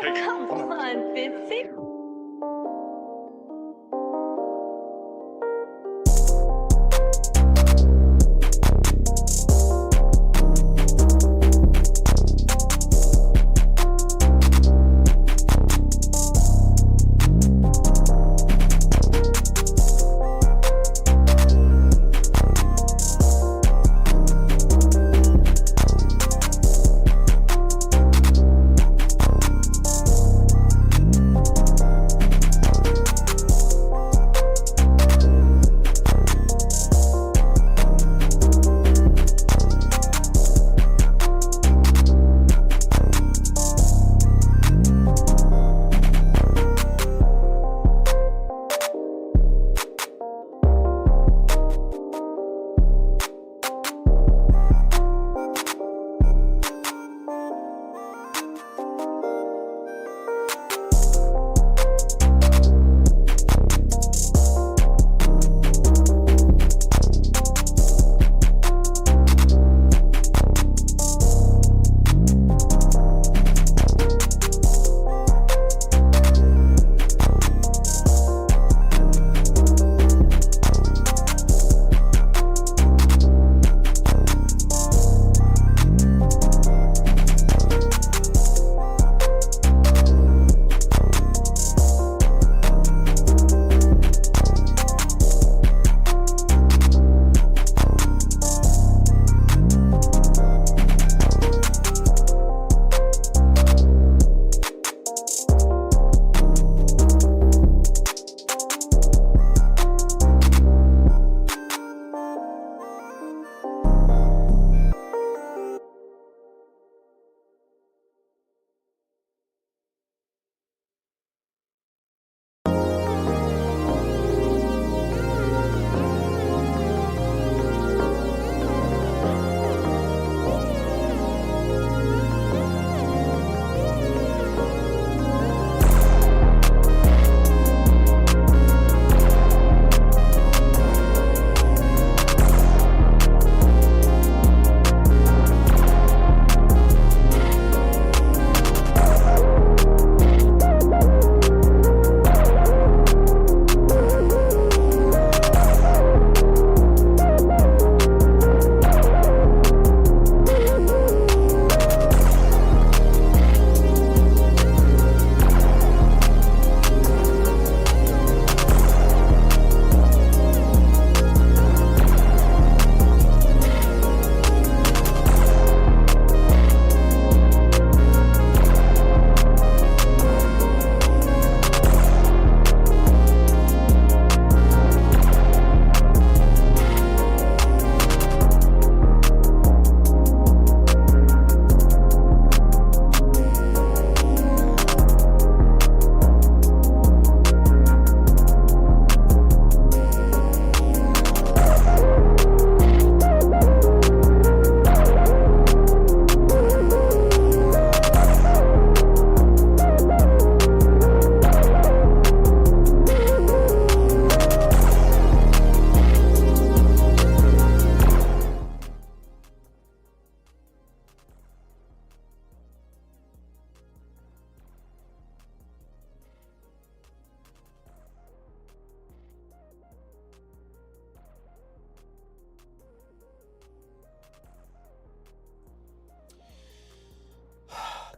Come on, BTC.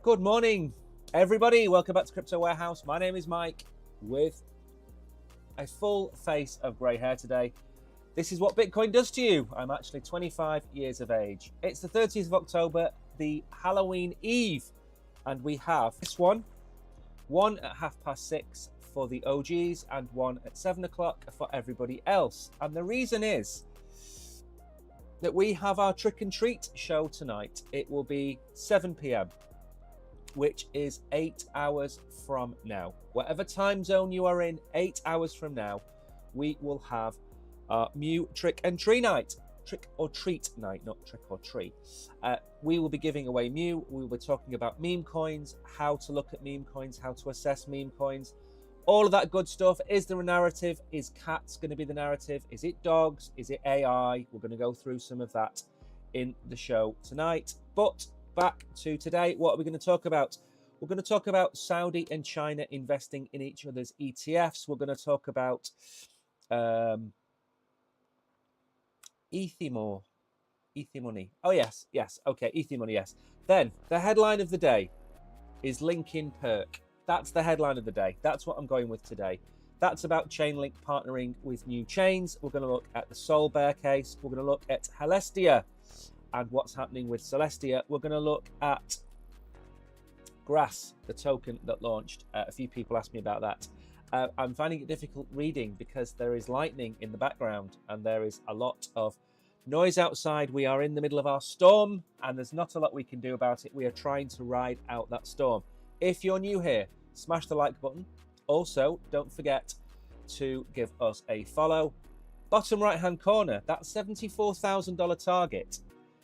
Good morning, everybody. Welcome back to Crypto Warehouse. My name is Mike with a full face of grey hair today. This is what Bitcoin does to you. I'm actually 25 years of age. It's the 30th of October, the Halloween Eve, and we have this one at 6:30 for the OGs and one at 7 o'clock for everybody else. And the reason is that we have our trick and treat show tonight. It will be 7 p.m. which is 8 hours from now. Whatever time zone you are in, 8 hours from now, we will have our Mew Trick and Tree night. Trick or treat night, not trick or treat. We will be giving away Mew. We will be talking about meme coins, how to look at meme coins, how to assess meme coins, all of that good stuff. Is there a narrative? Is cats going to be the narrative? Is it dogs? Is it AI? We're going to go through some of that in the show tonight. But back to today, what are we going to talk about? We're going to talk about Saudi and China investing in each other's ETFs. We're going to talk about Ethymoney. Oh, yes. Okay, Ethymoney, yes. Then, the headline of the day is Linkin Perk. That's the headline of the day. That's what I'm going with today. That's about Chainlink partnering with new chains. We're going to look at the Sol Bear case. We're going to look at Celestia and what's happening with Celestia. We're going to look at Grass, the token that launched. A few people asked me about that. I'm finding it difficult reading because there is lightning in the background and there is a lot of noise outside. We are in the middle of our storm and there's not a lot we can do about it. We are trying to ride out that storm. If you're new here, smash the like button. Also, don't forget to give us a follow. Bottom right hand corner, that $74,000 target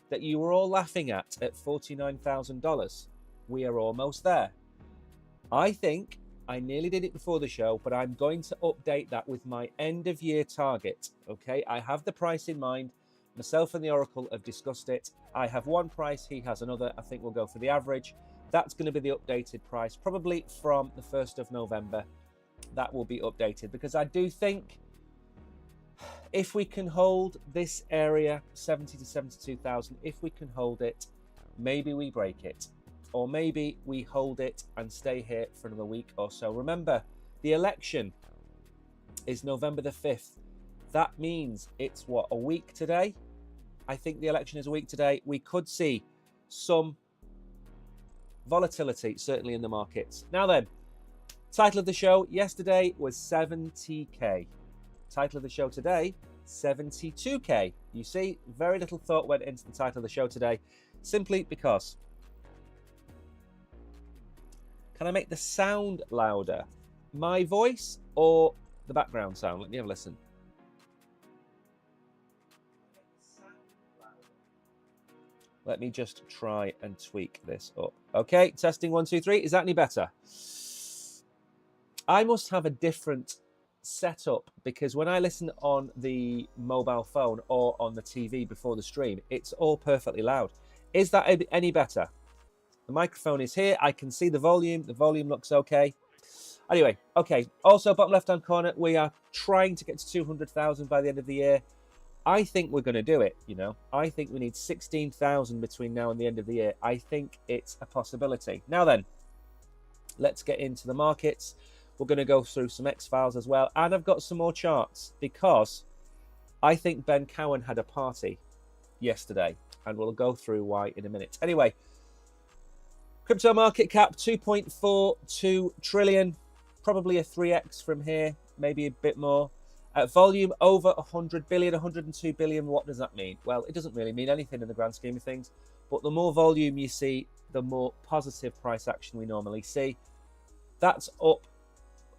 that you were all laughing at $49,000. We are almost there. I think I nearly did it before the show, but I'm going to update that with my end of year target. Okay, I have the price in mind. Myself and the Oracle have discussed it. I have one price, he has another. I think we'll go for the average. That's going to be the updated price, probably from the 1st of November. That will be updated because I do think if we can hold this area, 70 to 72,000, if we can hold it, maybe we break it. Or maybe we hold it and stay here for another week or so. Remember, the election is November the 5th. That means it's, what, a week today? I think the election is a week today. We could see some volatility, certainly in the markets. Now then, title of the show yesterday was 70K. Title of the show today, 72K. You see, very little thought went into the title of the show today, simply because... Can I make the sound louder? My voice or the background sound? Let me have a listen. Let me just try and tweak this up. Okay, testing 1, 2, 3. Is that any better? I must have a different setup because when I listen on the mobile phone or on the TV before the stream, it's all perfectly loud. Is that any better? The microphone is here. I can see the volume. The volume looks okay. Anyway, okay. Also, bottom left-hand corner, we are trying to get to 200,000 by the end of the year. I think we're going to do it, you know. I think we need 16,000 between now and the end of the year. I think it's a possibility. Now then, let's get into the markets. We're going to go through some X-Files as well. And I've got some more charts because I think Ben Cowan had a party yesterday. And we'll go through why in a minute. Anyway, crypto market cap, 2.42 trillion, probably a 3x from here, maybe a bit more. Volume over 100 billion, 102 billion. What does that mean? Well, it doesn't really mean anything in the grand scheme of things, but the more volume you see, the more positive price action we normally see. That's up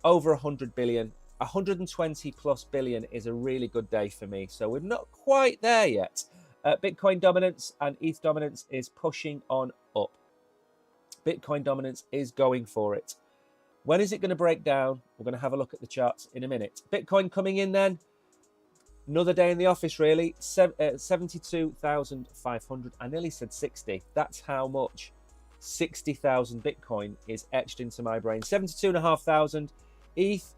over 100 billion. 120 plus billion is a really good day for me. So we're not quite there yet. Bitcoin dominance and ETH dominance is pushing on up. Bitcoin dominance is going for it. When is it going to break down? We're going to have a look at the charts in a minute. Bitcoin coming in then. Another day in the office, really. 72,500. I nearly said 60. That's how much 60,000 Bitcoin is etched into my brain. 72,500. ETH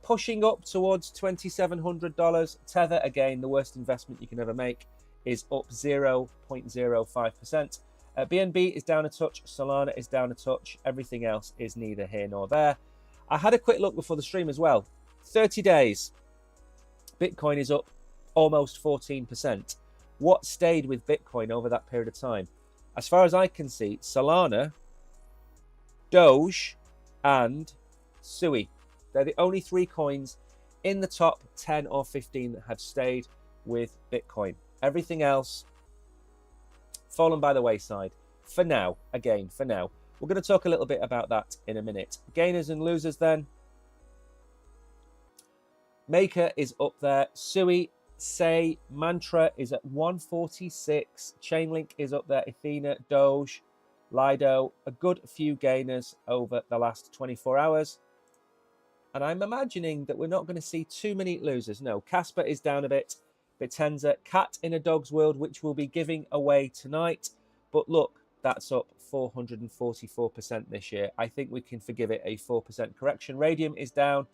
pushing up towards $2,700. Tether, again, the worst investment you can ever make, is up 0.05%. BNB is down a touch, Solana is down a touch, everything else is neither here nor there. I had a quick look before the stream as well. 30 days, Bitcoin is up almost 14%. What stayed with Bitcoin over that period of time? As far as I can see, Solana, Doge, and Sui. They're the only 3 coins in the top 10 or 15 that have stayed with Bitcoin. Everything else fallen by the wayside for now. Again, for now. We're going to talk a little bit about that in a minute. Gainers and losers then. Maker is up there. Sui, Say, Mantra is at 146. Chainlink is up there. Athena, Doge, Lido. A good few gainers over the last 24 hours. And I'm imagining that we're not going to see too many losers. No, Casper is down a bit. Bitenza, Cat in a Dog's World, which we'll be giving away tonight. But look, That's up 444% this year. I think we can forgive it a 4% correction. Radium is down.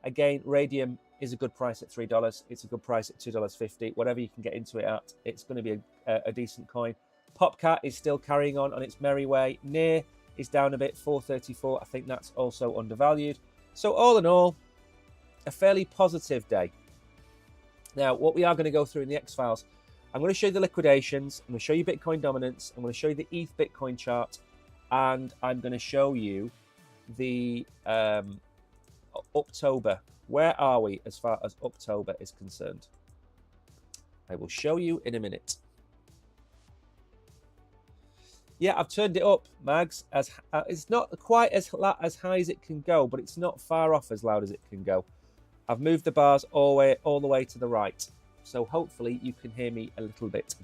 Again, radium is a good price at $3. It's a good price at $2.50. Whatever you can get into it at, it's going to be a decent coin. Popcat is still carrying on its merry way. NIR is down a bit, 434. I think that's also undervalued. So all in all, a fairly positive day. Now, what we are going to go through in the X-Files, I'm going to show you the liquidations. I'm going to show you Bitcoin dominance. I'm going to show you the ETH Bitcoin chart. And I'm going to show you the October. Where are we as far as October is concerned? I will show you in a minute. Yeah, I've turned it up, Mags. It's not quite as high as it can go, but it's not far off as loud as it can go. I've moved the bars all the way to the right. So hopefully you can hear me a little bit.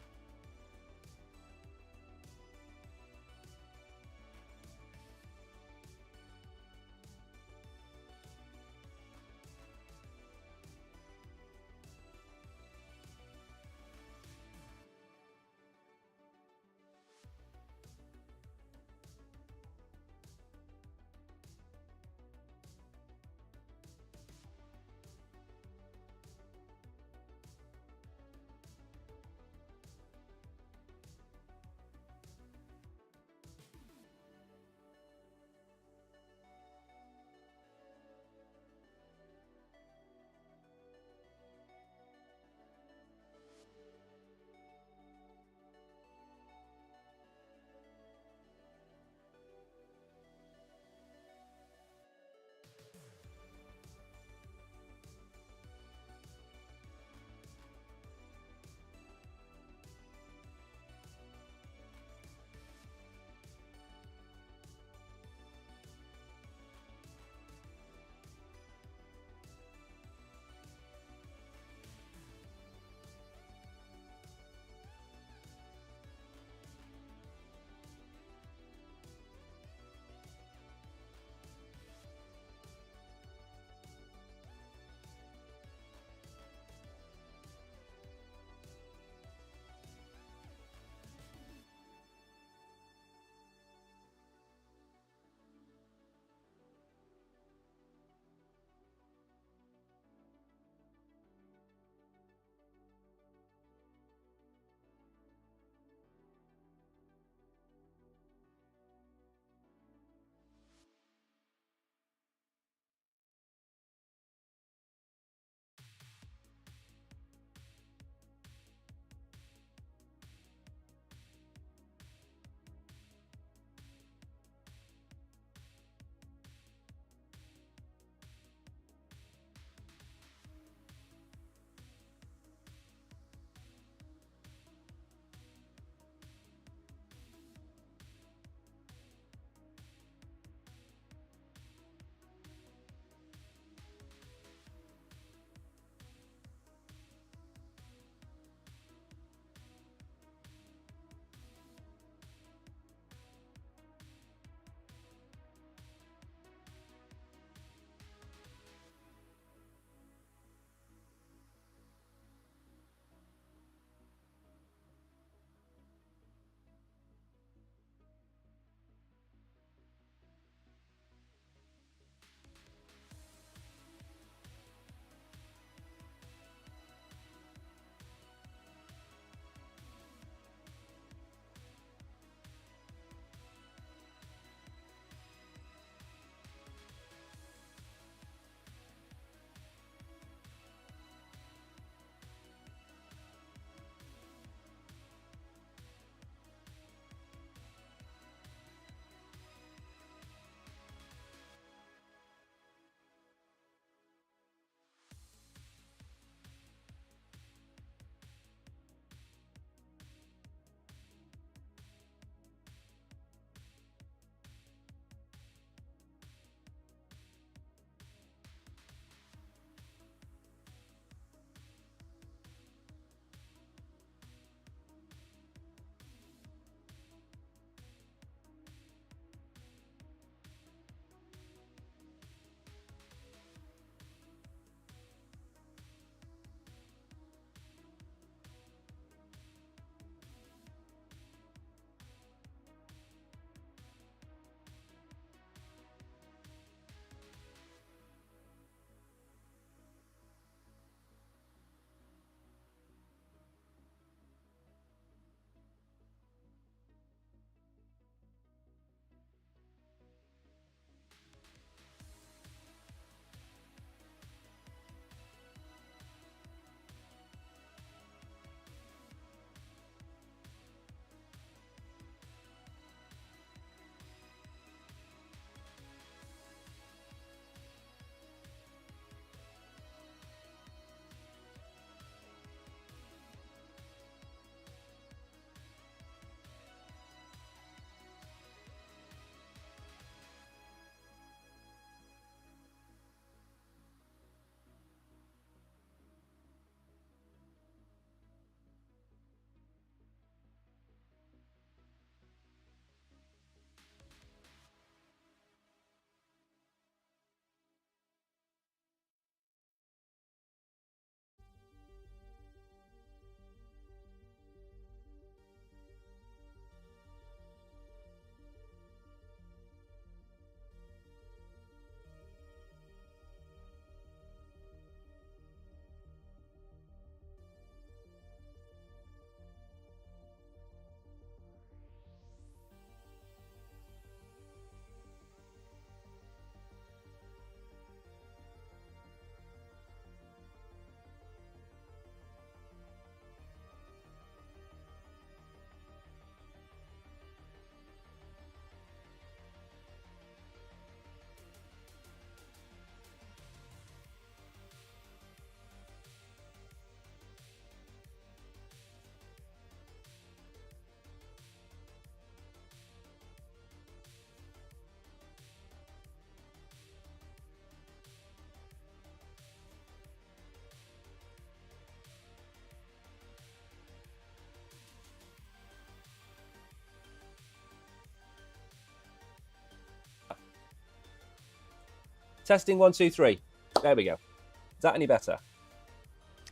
Testing 1, 2, 3. There we go. Is that any better?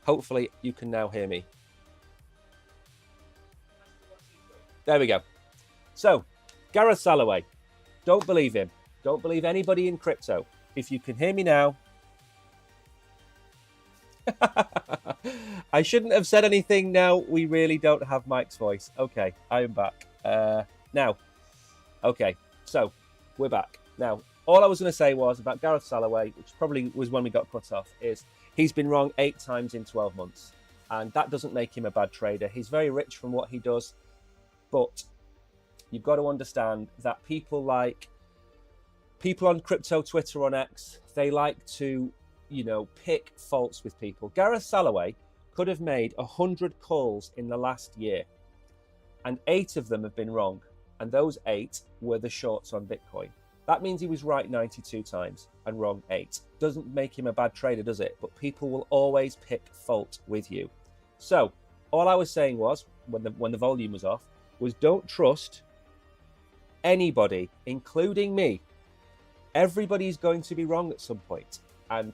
Hopefully you can now hear me. There we go. So, Gareth Salloway. Don't believe him. Don't believe anybody in crypto. If you can hear me now. I shouldn't have said anything now. We really don't have Mike's voice. Okay, I am back. Now, okay, so we're back. Now, all I was going to say was about Gareth Salloway, which probably was when we got cut off, is he's been wrong 8 times in 12 months. And that doesn't make him a bad trader. He's very rich from what he does. But you've got to understand that people on crypto, Twitter, on X, they like to, pick faults with people. Gareth Salloway could have made 100 calls in the last year, and 8 of them have been wrong. And those 8 were the shorts on Bitcoin. That means he was right 92 times and wrong 8. Doesn't make him a bad trader, does it? But people will always pick fault with you. So all I was saying was, when the volume was off, was don't trust anybody, including me. Everybody's going to be wrong at some point. And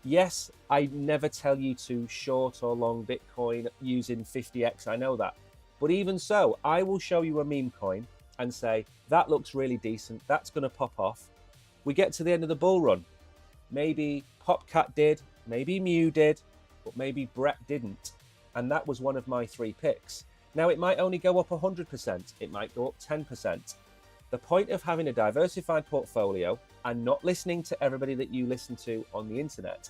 yes, I never tell you to short or long Bitcoin using 50x. I know that. But even so, I will show you a meme coin and say, that looks really decent. That's going to pop off. We get to the end of the bull run. Maybe Popcat did, maybe Mew did, but maybe Brett didn't. And that was one of my 3 picks. Now, it might only go up 100%. It might go up 10%. The point of having a diversified portfolio and not listening to everybody that you listen to on the internet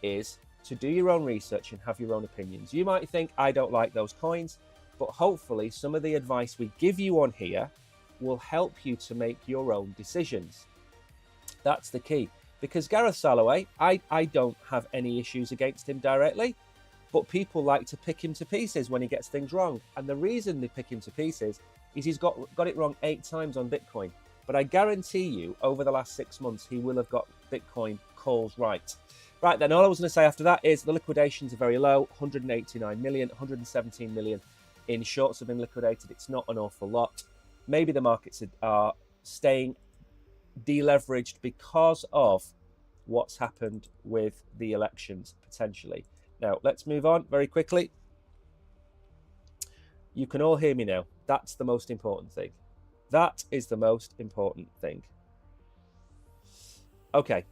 is to do your own research and have your own opinions. You might think, I don't like those coins, but hopefully some of the advice we give you on here will help you to make your own decisions. That's the key. Because Gareth Salloway, I don't have any issues against him directly. But people like to pick him to pieces when he gets things wrong. And the reason they pick him to pieces is he's got it wrong 8 times on Bitcoin. But I guarantee you, over the last 6 months, he will have got Bitcoin calls right. Right, then all I was going to say after that is the liquidations are very low. 189 million, 117 million in shorts have been liquidated. It's not an awful lot. Maybe the markets are staying deleveraged because of what's happened with the elections, potentially. Now, let's move on very quickly. You can all hear me now. That's the most important thing. That is the most important thing. Okay.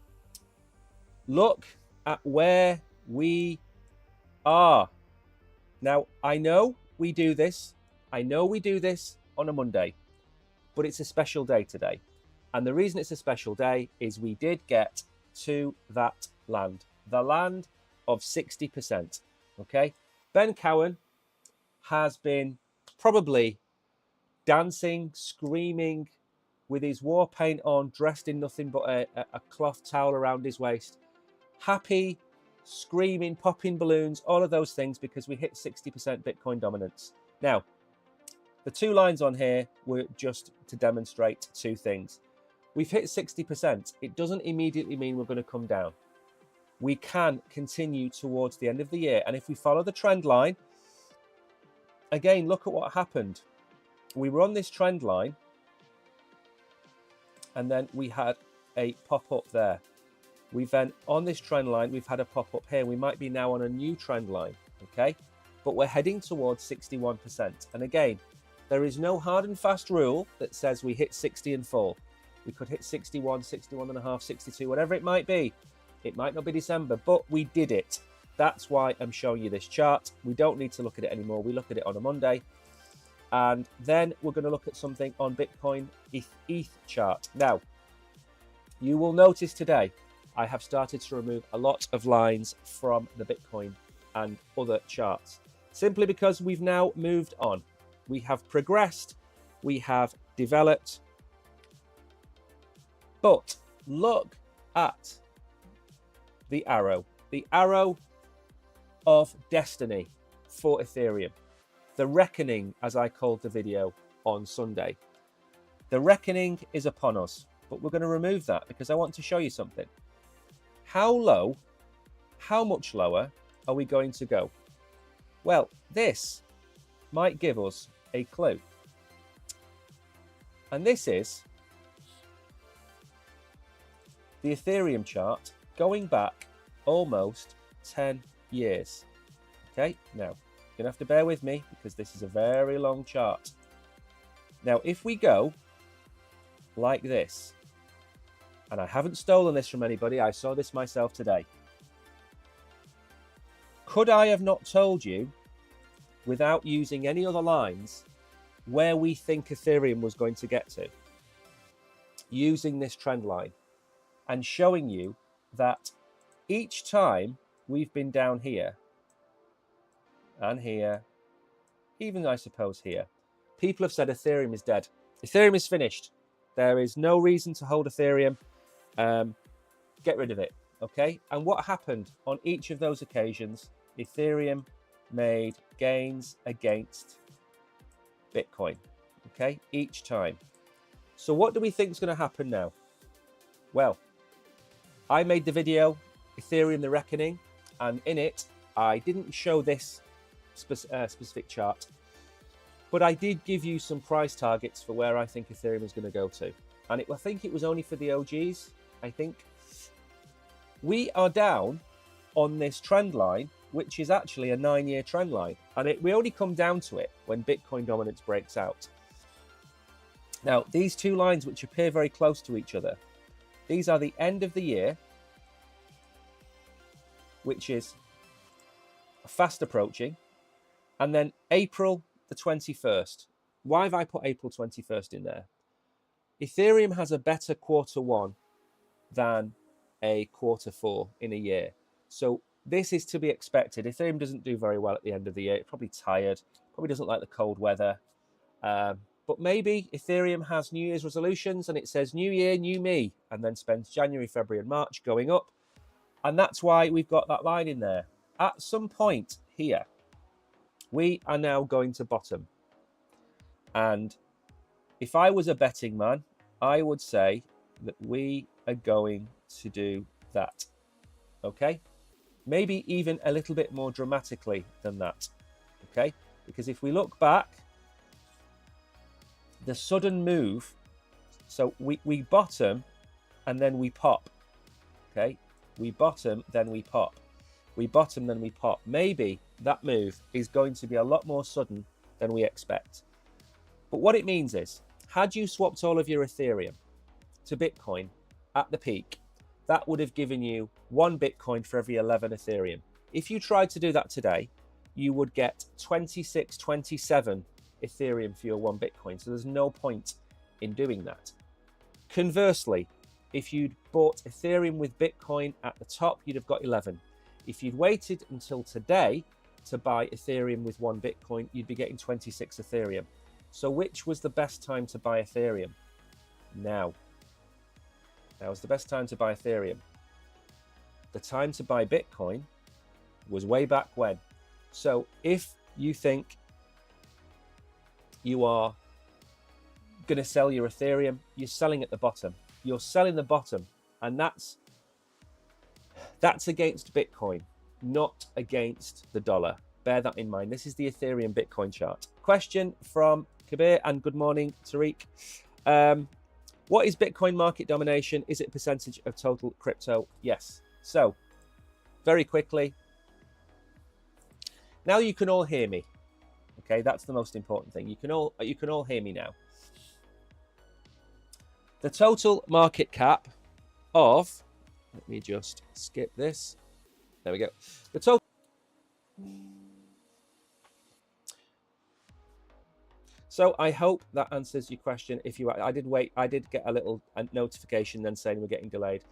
Look at where we are. Now, I know we do this. I know we do this on a Monday, but it's a special day today. And the reason it's a special day is we did get to that land. The land of 60%. Okay, Ben Cowan has been probably dancing, screaming with his war paint on, dressed in nothing but a cloth towel around his waist, happy, screaming, popping balloons, all of those things, because we hit 60% Bitcoin dominance. Now, the 2 lines on here were just to demonstrate 2 things. We've hit 60%. It doesn't immediately mean we're going to come down. We can continue towards the end of the year. And if we follow the trend line, again, look at what happened. We were on this trend line, and then we had a pop-up there. We've then, on this trend line, we've had a pop-up here. We might be now on a new trend line, okay? But we're heading towards 61%. And again, there is no hard and fast rule that says we hit 60 and fall. We could hit 61, 61 and a half, 62, whatever it might be. It might not be December, but we did it. That's why I'm showing you this chart. We don't need to look at it anymore. We look at it on a Monday. And then we're going to look at something on Bitcoin ETH chart. Now, you will notice today, I have started to remove a lot of lines from the Bitcoin and other charts, simply because we've now moved on. We have progressed. We have developed. But look at the arrow of destiny for Ethereum. The reckoning, as I called the video on Sunday. The reckoning is upon us, but we're going to remove that because I want to show you something. How low, how much lower are we going to go? Well, this might give us a clue. And this is the Ethereum chart going back almost 10 years. Okay, now you're gonna have to bear with me because this is a very long chart. Now, if we go like this, and I haven't stolen this from anybody, I saw this myself today. Could I have not told you, without using any other lines, where we think Ethereum was going to get to? Using this trend line and showing you that each time we've been down here and here, even I suppose here, people have said Ethereum is dead. Ethereum is finished. There is no reason to hold Ethereum. Get rid of it, okay? And what happened on each of those occasions? Ethereum made gains against Bitcoin, okay? Each time. So what do we think is going to happen now? Well, I made the video, Ethereum the Reckoning, and in it, I didn't show this specific chart, but I did give you some price targets for where I think Ethereum is going to go to. And I think it was only for the OGs, I think. We are down on this trend line, which is actually a 9-year trend line. And we only come down to it when Bitcoin dominance breaks out. Now, these two lines, which appear very close to each other, these are the end of the year, which is fast approaching, and then April the 21st. Why have I put April 21st in there? Ethereum has a better quarter 1 than a quarter 4 in a year. So this is to be expected. Ethereum doesn't do very well at the end of the year. It's probably tired, probably doesn't like the cold weather. But maybe Ethereum has New Year's resolutions and it says new year, new me, and then spends January, February and March going up. And that's why we've got that line in there. At some point here, we are now going to bottom. And if I was a betting man, I would say that we are going to do that. Okay? Maybe even a little bit more dramatically than that. Okay? Because if we look back, the sudden move, so we bottom and then we pop. Okay? We bottom, then we pop. We bottom, then we pop. Maybe that move is going to be a lot more sudden than we expect. But what it means is, had you swapped all of your Ethereum to Bitcoin at the peak, that would have given you 1 Bitcoin for every 11 Ethereum. If you tried to do that today, you would get 26, 27 Ethereum for your 1 Bitcoin. So there's no point in doing that. Conversely, if you'd bought Ethereum with Bitcoin at the top, you'd have got 11. If you'd waited until today to buy Ethereum with 1 Bitcoin, you'd be getting 26 Ethereum. So which was the best time to buy Ethereum? Now. Now is the best time to buy Ethereum. The time to buy Bitcoin was way back when. So if you think you are going to sell your Ethereum, you're selling at the bottom. You're selling the bottom, and that's against Bitcoin, not against the dollar. Bear that in mind. This is the Ethereum Bitcoin chart. Question from Kabir, and good morning, Tariq. What is Bitcoin market domination? Is it a percentage of total crypto? Yes. So, very quickly. Now you can all hear me. Okay, that's the most important thing. You can all hear me now. The total market cap of, let me just skip this. There we go. The total. So I hope that answers your question. If you, I did get a little notification then saying we're getting delayed.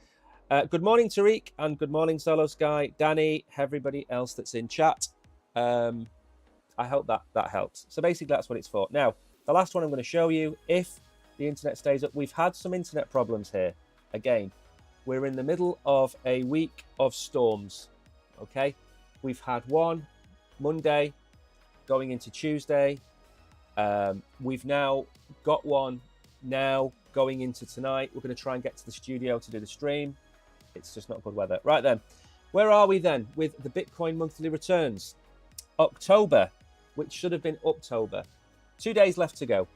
Good morning, Tariq, and good morning, Solo Sky, Danny, everybody else that's in chat. I hope that helps. So basically that's what it's for. Now, the last one I'm going to show you, if the internet stays up, we've had some internet problems here. Again, we're in the middle of a week of storms, okay? We've had one Monday going into Tuesday. We've now got one now going into tonight. We're going to try and get to the studio to do the stream. It's just not good weather. Right then, where are we then with the Bitcoin monthly returns? October, which should have been October. 2 days left to go.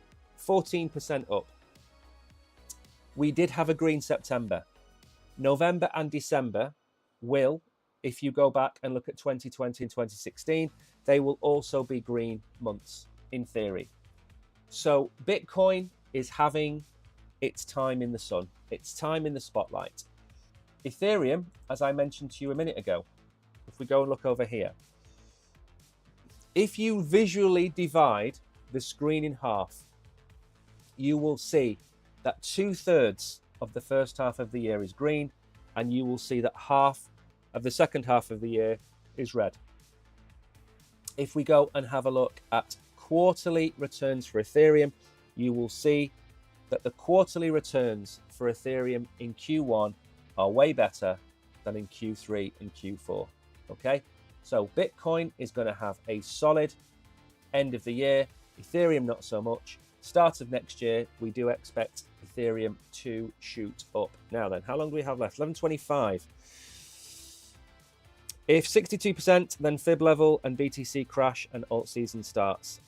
14% up. We did have a green September. November and December will, if you go back and look at 2020 and 2016, they will also be green months in theory. So Bitcoin is having its time in the sun, its time in the spotlight. Ethereum, as I mentioned to you a minute ago, if we go and look over here, if you visually divide the screen in half, you will see that 2/3 of the first half of the year is green, and you will see that half of the second half of the year is red. If we go and have a look at quarterly returns for Ethereum, you will see that the quarterly returns for Ethereum in Q1 are way better than in Q3 and Q4. Okay, so Bitcoin is going to have a solid end of the year, Ethereum not so much. Start of next year, we do expect Ethereum to shoot up. Now then, how long do we have left? 11:25. If 62%, then fib level and BTC crash and alt season starts.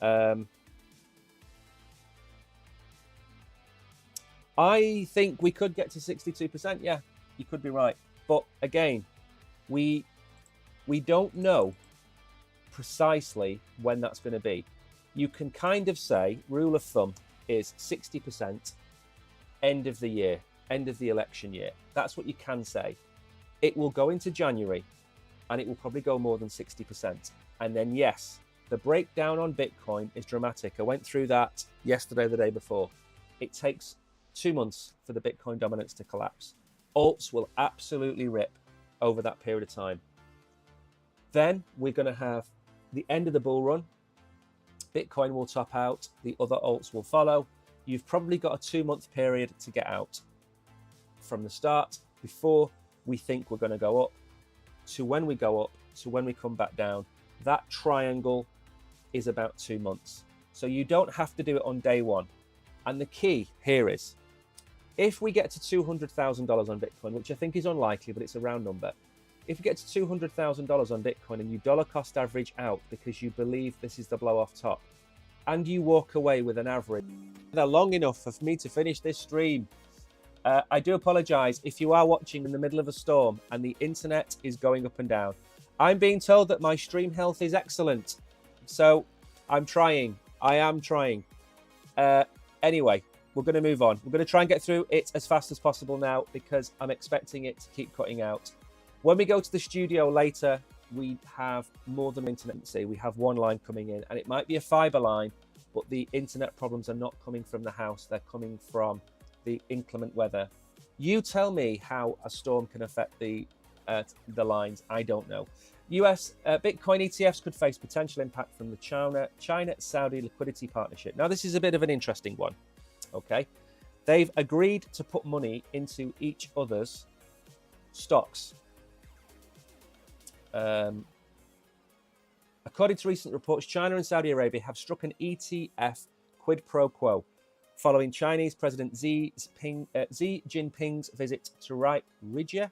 I think we could get to 62%. Yeah, you could be right. But again, we don't know precisely when that's going to be. You can kind of say, rule of thumb is 60% end of the year, end of the election year. That's what you can say. It will go into January and it will probably go more than 60%. And then, yes, the breakdown on Bitcoin is dramatic. I went through that yesterday, the day before. It takes 2 months for the Bitcoin dominance to collapse. Alts will absolutely rip over that period of time. Then we're going to have the end of the bull run. Bitcoin will top out, the other alts will follow. You've probably got a 2-month period to get out from the start before we think we're going to go up, to when we go up, to when we come back down. That triangle is about 2 months. So you don't have to do it on day one. And the key here is, if we get to $200,000 on Bitcoin, which I think is unlikely, but it's a round number. If you get to $200,000 on Bitcoin and you dollar cost average out because you believe this is the blow off top, and you walk away with an average, they're long enough for me to finish this stream. I do apologize if you are watching in the middle of a storm and the internet is going up and down. I'm being told that my stream health is excellent. So I'm trying. I am trying. Anyway, we're going to move on. We're going to try and get through it as fast as possible now because I'm expecting it to keep cutting out. When we go to the studio later, we have more than internet. See, we have one line coming in, and it might be a fiber line, but the internet problems are not coming from the house. They're coming from the inclement weather. You tell me how a storm can affect the lines. I don't know. US Bitcoin ETFs could face potential impact from the China-Saudi liquidity partnership. Now, this is a bit of an interesting one. Okay, they've agreed to put money into each other's stocks. According to recent reports, China and Saudi Arabia have struck an ETF quid pro quo following Chinese President Xi Jinping's visit to Rijia.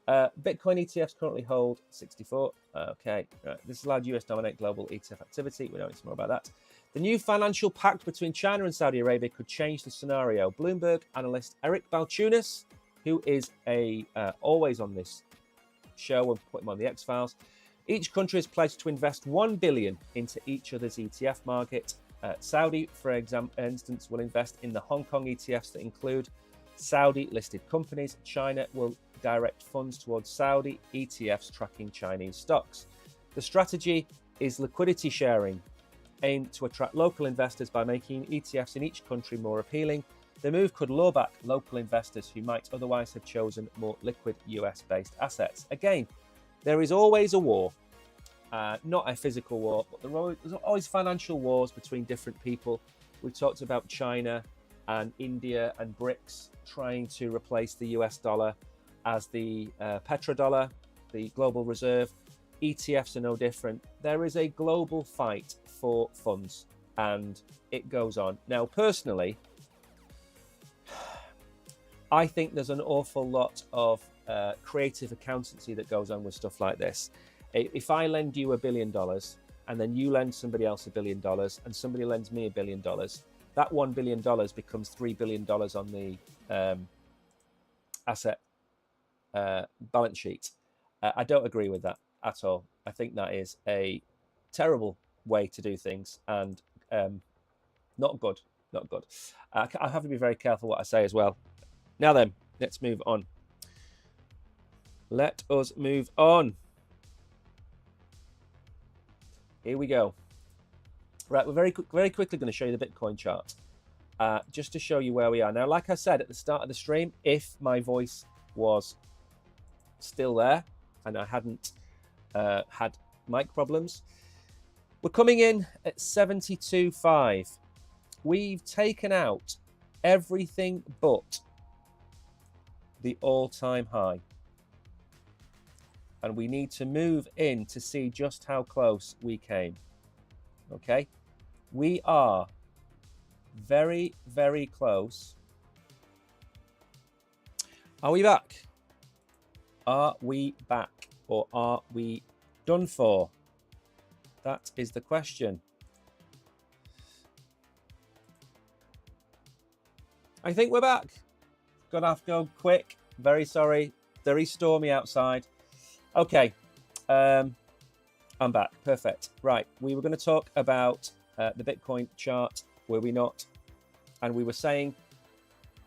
Bitcoin ETFs currently hold 64. Okay, right. This allowed US dominate global ETF activity. We know some more about that. The new financial pact between China and Saudi Arabia could change the scenario. Bloomberg analyst Eric Balchunas, who is always on this show and put him on the X-Files. Each country is pledged to invest $1 billion into each other's ETF market. Saudi, for instance, will invest in the Hong Kong ETFs that include Saudi-listed companies. China will direct funds towards Saudi ETFs tracking Chinese stocks. The strategy is liquidity sharing, aimed to attract local investors by making ETFs in each country more appealing. The move could lure back local investors who might otherwise have chosen more liquid US-based assets. Again, there is always a war, not a physical war, but there's always financial wars between different people. We've talked about China and India and BRICS trying to replace the US dollar as the petrodollar, the global reserve. ETFs are no different. There is a global fight for funds, and it goes on. Now, personally, I think there's an awful lot of creative accountancy that goes on with stuff like this. If I lend you $1 billion and then you lend somebody else $1 billion and somebody lends me $1 billion, that $1 billion becomes $3 billion on the asset balance sheet. I don't agree with that at all. I think that is a terrible way to do things, and not good. Not good. I have to be very careful what I say as well. Now then, let's move on. Let us move on. Here we go. Right, we're very quickly going to show you the Bitcoin chart, just to show you where we are. Now, like I said at the start of the stream, if my voice was still there and I hadn't had mic problems, we're coming in at 72.5. We've taken out everything but the all-time high. And we need to move in to see just how close we came. Okay? We are very, very close. Are we back? Are we back? Or are we done for? That is the question. I think we're back. Gonna have to go quick. Very sorry. Very stormy outside. Okay. I'm back. Perfect. Right. We were going to talk about the Bitcoin chart, were we not? And we were saying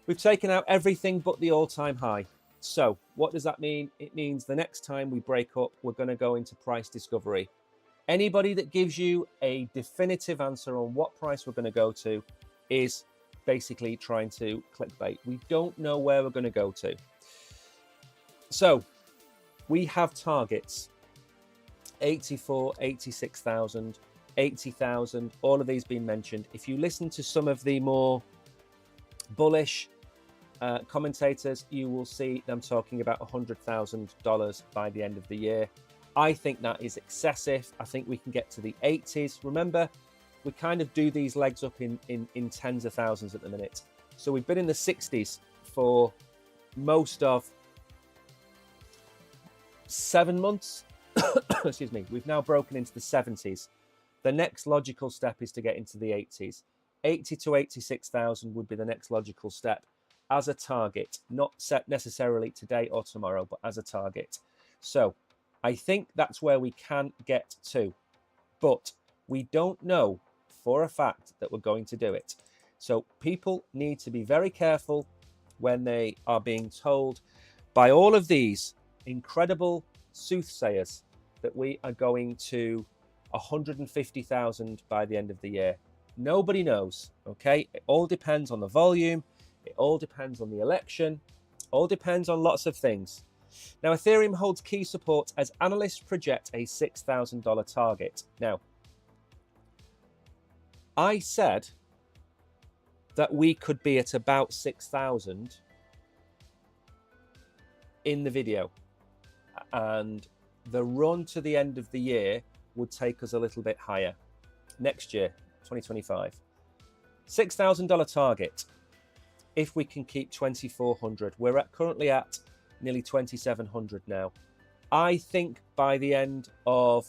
we've taken out everything but the all-time high. So what does that mean? It means the next time we break up, we're going to go into price discovery. Anybody that gives you a definitive answer on what price we're going to go to is basically trying to clickbait. We don't know where we're going to go to. So we have targets: 84, 86,000, 80,000, all of these being mentioned. If you listen to some of the more bullish commentators, you will see them talking about $100,000 by the end of the year. I think that is excessive. I think we can get to the 80s. Remember, we kind of do these legs up in tens of thousands at the minute. So we've been in the 60s for most of 7 months. Excuse me. We've now broken into the 70s. The next logical step is to get into the 80s. 80 to 86,000 would be the next logical step as a target, not set necessarily today or tomorrow, but as a target. So I think that's where we can get to, but we don't know for a fact that we're going to do it. So people need to be very careful when they are being told by all of these incredible soothsayers that we are going to 150,000 by the end of the year. Nobody knows, okay? It all depends on the volume. It all depends on the election. All depends on lots of things. Now, Ethereum holds key support as analysts project a $6,000 target. Now, I said that we could be at about 6,000 in the video, and the run to the end of the year would take us a little bit higher. Next year, 2025. $6,000 target. If we can keep 2,400, we're currently at nearly 2,700 now. I think by the end of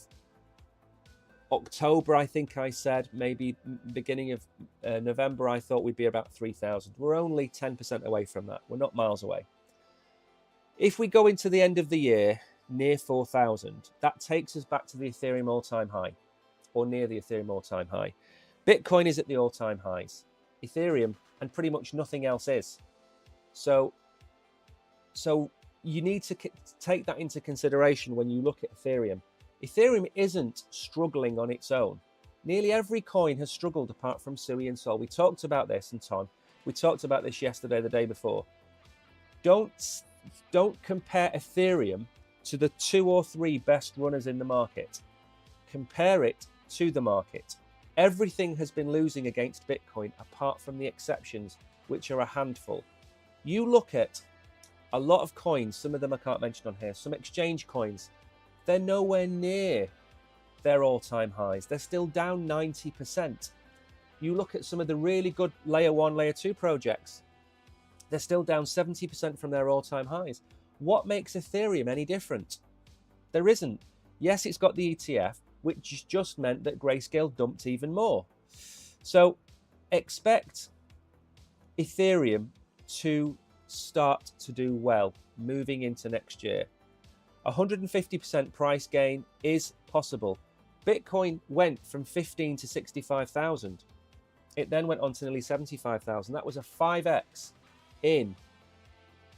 October, I think I said, maybe beginning of November, I thought we'd be about 3,000. We're only 10% away from that. We're not miles away. If we go into the end of the year near 4,000, that takes us back to the Ethereum all-time high, or near the Ethereum all-time high. Bitcoin is at the all-time highs. Ethereum and pretty much nothing else is. So you need to take that into consideration when you look at Ethereum. Ethereum isn't struggling on its own. Nearly every coin has struggled apart from Sui and Sol. We talked about this, and Ton, we talked about this yesterday, the day before. Don't compare Ethereum to the 2 or 3 best runners in the market. Compare it to the market. Everything has been losing against Bitcoin apart from the exceptions, which are a handful. You look at a lot of coins, some of them I can't mention on here, some exchange coins, they're nowhere near their all-time highs. They're still down 90%. You look at some of the really good layer 1, layer 2 projects, they're still down 70% from their all-time highs. What makes Ethereum any different? There isn't. Yes, it's got the ETF, which just meant that Grayscale dumped even more. So expect Ethereum to start to do well moving into next year. 150% price gain is possible. Bitcoin went from 15 to 65,000. It then went on to nearly 75,000. That was a 5x in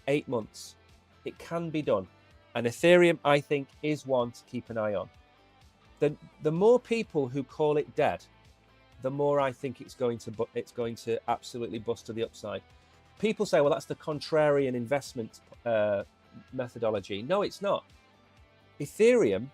8 months. It can be done. And Ethereum, I think, is one to keep an eye on. The more people who call it dead, the more I think it's going to absolutely bust to the upside. People say, well, that's the contrarian investment methodology. No, it's not. Ethereum,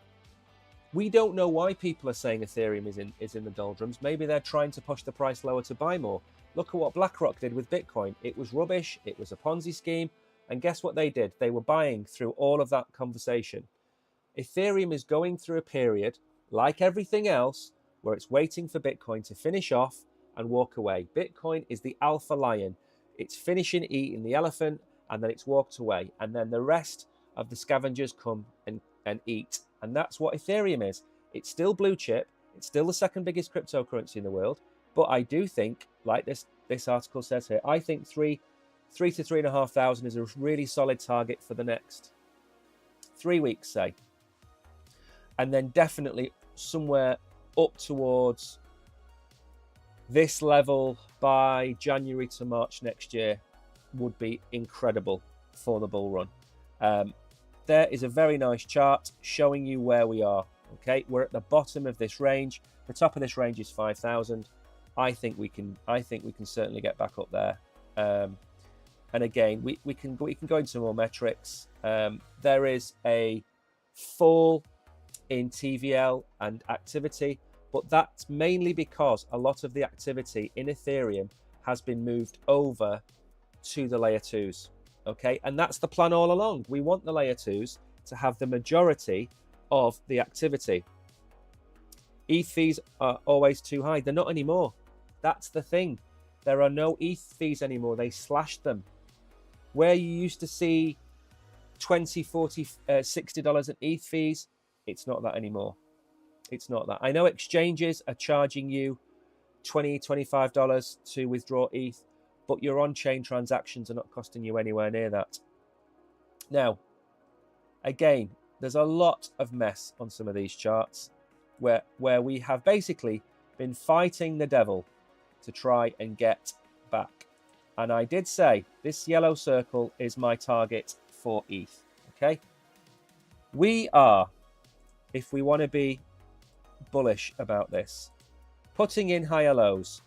we don't know why people are saying Ethereum is in the doldrums. Maybe they're trying to push the price lower to buy more. Look at what BlackRock did with Bitcoin. It was rubbish. It was a Ponzi scheme. And guess what they did? They were buying through all of that conversation. Ethereum is going through a period, like everything else, where it's waiting for Bitcoin to finish off and walk away. Bitcoin is the alpha lion. It's finishing eating the elephant, and then it's walked away. And then the rest of the scavengers come and eat. And that's what Ethereum is. It's still blue chip. It's still the second biggest cryptocurrency in the world. But I do think, like this article says here, I think 3 to 3,500 is a really solid target for the next 3 weeks, say. And then definitely somewhere up towards this level by January to March next year would be incredible for the bull run. There is a very nice chart showing you where we are. Okay, we're at the bottom of this range. The top of this range is 5,000. I think we can certainly get back up there. And again, we can go into more metrics. There is a fall in TVL and activity, but that's mainly because a lot of the activity in Ethereum has been moved over to the layer 2s. Okay, and that's the plan all along. We want the layer 2s to have the majority of the activity. ETH fees are always too high. They're not anymore. That's the thing. There are no ETH fees anymore. They slashed them. Where you used to see $20, $40, $60 in ETH fees, it's not that anymore. It's not that. I know exchanges are charging you $20, $25 to withdraw ETH, but your on-chain transactions are not costing you anywhere near that. Now, again, there's a lot of mess on some of these charts where we have basically been fighting the devil to try and get back. And I did say this yellow circle is my target for ETH. Okay, we are, if we want to be bullish about this, putting in higher lows.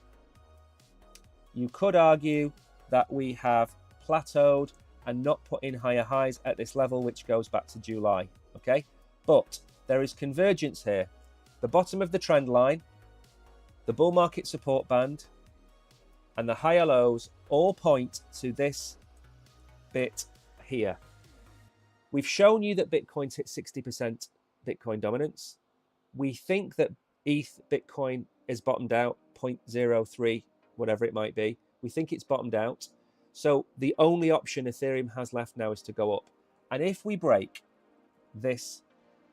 You could argue that we have plateaued and not put in higher highs at this level, which goes back to July. Okay, but there is convergence here. The bottom of the trend line, the bull market support band, and the higher lows all point to this bit here. We've shown you that Bitcoin's hit 60% Bitcoin dominance. We think that ETH Bitcoin is bottomed out, 0.03, whatever it might be. We think it's bottomed out. So the only option Ethereum has left now is to go up. And if we break this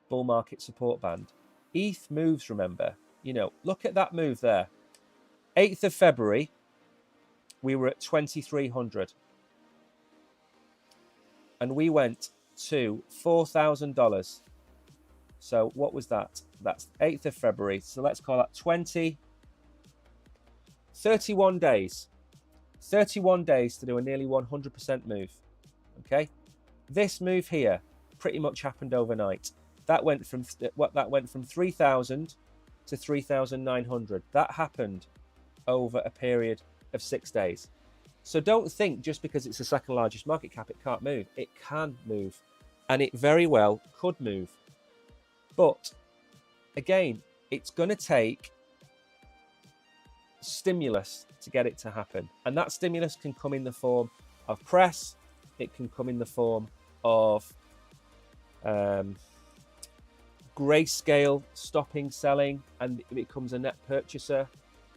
bull market support band, ETH moves, remember. You know, look at that move there. 8th of February, we were at 2,300. And we went to $4,000. So what was that? That's 8th of February. So let's call that 31 days. 31 days to do a nearly 100% move. Okay? This move here pretty much happened overnight. That went from 3,000 to 3,900. That happened over a period of 6 days. So don't think just because it's the second largest market cap, it can't move. It can move, and it very well could move. But again, it's going to take stimulus to get it to happen. And that stimulus can come in the form of press. It can come in the form of Grayscale stopping selling and it becomes a net purchaser.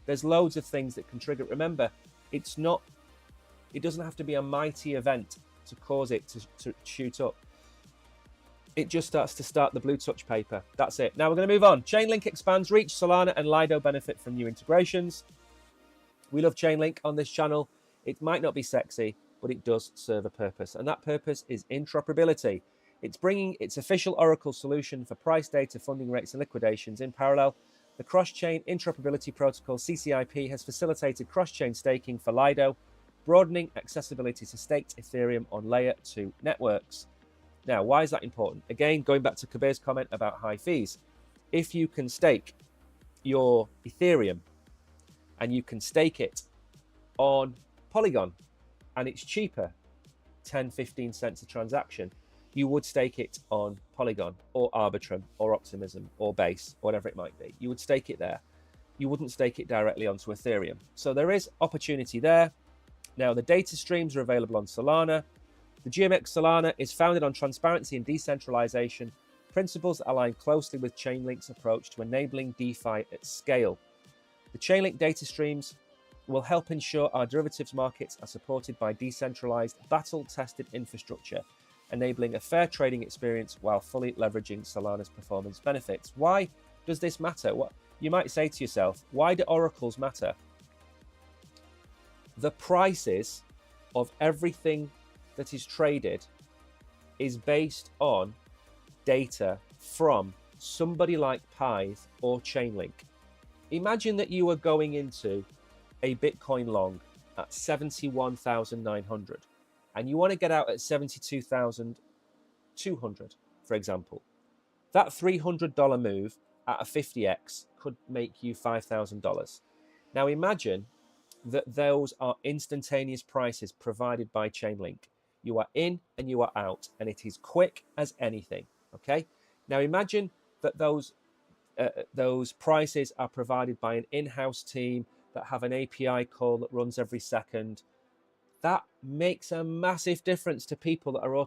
There's loads of things that can trigger it. Remember, it doesn't have to be a mighty event to cause it to shoot up. It just starts to start the blue touch paper. That's it. Now we're going to move on. Chainlink expands reach. Solana and Lido benefit from new integrations. We love Chainlink on this channel. It might not be sexy, but it does serve a purpose. And that purpose is interoperability. It's bringing its official Oracle solution for price data, funding rates, and liquidations in parallel. The Cross-Chain Interoperability Protocol, CCIP, has facilitated cross-chain staking for Lido, broadening accessibility to staked Ethereum on Layer 2 networks. Now, why is that important? Again, going back to Kabir's comment about high fees. If you can stake your Ethereum and you can stake it on Polygon and it's cheaper, 10, 15 cents a transaction, you would stake it on Polygon or Arbitrum or Optimism or Base, whatever it might be. You would stake it there. You wouldn't stake it directly onto Ethereum. So there is opportunity there. Now, the data streams are available on Solana. The GMX Solana is founded on transparency and decentralization, principles that align closely with Chainlink's approach to enabling DeFi at scale. The Chainlink data streams will help ensure our derivatives markets are supported by decentralized, battle-tested infrastructure, enabling a fair trading experience while fully leveraging Solana's performance benefits. Why does this matter? What you might say to yourself, why do oracles matter? The prices of everything that is traded is based on data from somebody like Pyth or Chainlink. Imagine that you were going into a Bitcoin long at 71,900 and you want to get out at 72,200, for example. That $300 move at a 50x could make you $5,000. Now imagine that those are instantaneous prices provided by Chainlink. You are in and you are out, and it is quick as anything. Okay. Now imagine that those prices are provided by an in-house team that have an API call that runs every second. That makes a massive difference to people that are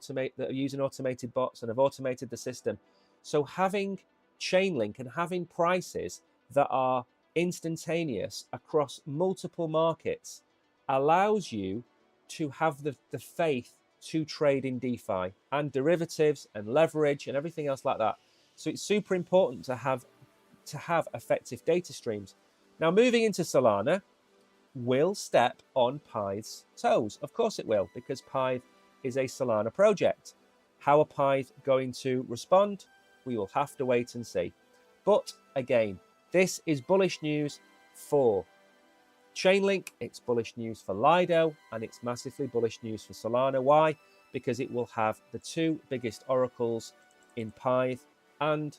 using automated bots and have automated the system. So having Chainlink and having prices that are instantaneous across multiple markets allows you to have the faith to trade in DeFi and derivatives and leverage and everything else like that. So it's super important to have effective data streams. Now, moving into Solana will step on Pyth's toes. Of course it will, because Pyth is a Solana project. How are Pyth going to respond? We will have to wait and see. But again, this is bullish news for Chainlink, it's bullish news for Lido, and it's massively bullish news for Solana. Why? Because it will have the two biggest oracles in Pyth and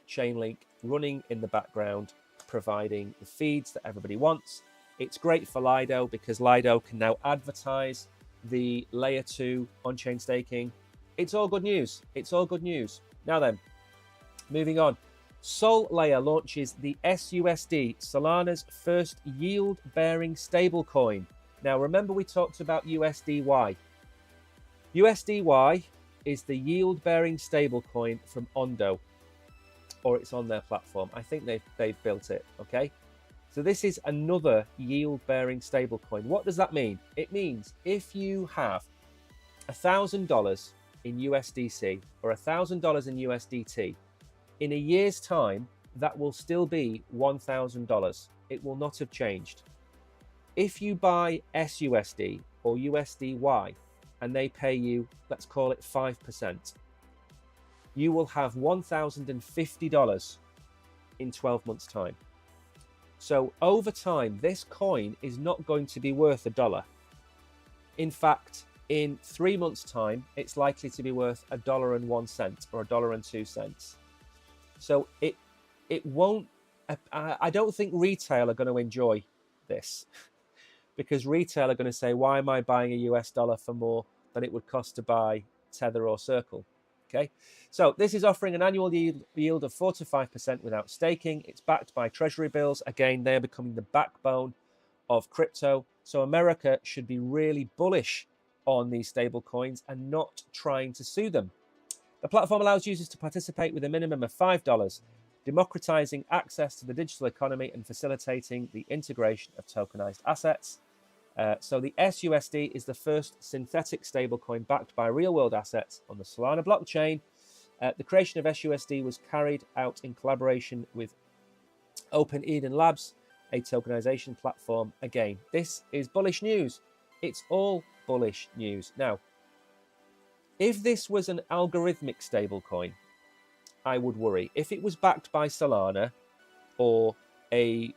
Chainlink running in the background, providing the feeds that everybody wants. It's great for Lido because Lido can now advertise the layer 2 on-chain staking. It's all good news. It's all good news. Now then, moving on. Sol Layer launches the SUSD, Solana's first yield-bearing stablecoin. Now, remember we talked about USDY. USDY is the yield-bearing stablecoin from Ondo, or it's on their platform. I think they've built it, okay? So this is another yield-bearing stablecoin. What does that mean? It means if you have $1,000 in USDC or $1,000 in USDT, in a year's time, that will still be $1,000. It will not have changed. If you buy SUSD or USDY and they pay you, let's call it 5%, you will have $1,050 in 12 months' time. So over time, this coin is not going to be worth $1. In fact, in 3 months' time, it's likely to be worth $1.01 or $1.02. So it won't, I don't think retail are going to enjoy this because retail are going to say, why am I buying a US dollar for more than it would cost to buy Tether or Circle? Okay, so this is offering an annual yield of 4 to 5% without staking. It's backed by treasury bills. Again, they're becoming the backbone of crypto. So America should be really bullish on these stable coins and not trying to sue them. The platform allows users to participate with a minimum of $5, democratizing access to the digital economy and facilitating the integration of tokenized assets. So the SUSD is the first synthetic stablecoin backed by real-world assets on the Solana blockchain. The creation of SUSD was carried out in collaboration with Open Eden Labs, a tokenization platform. Again, this is bullish news. It's all bullish news. Now, if this was an algorithmic stablecoin, I would worry. If it was backed by Solana or a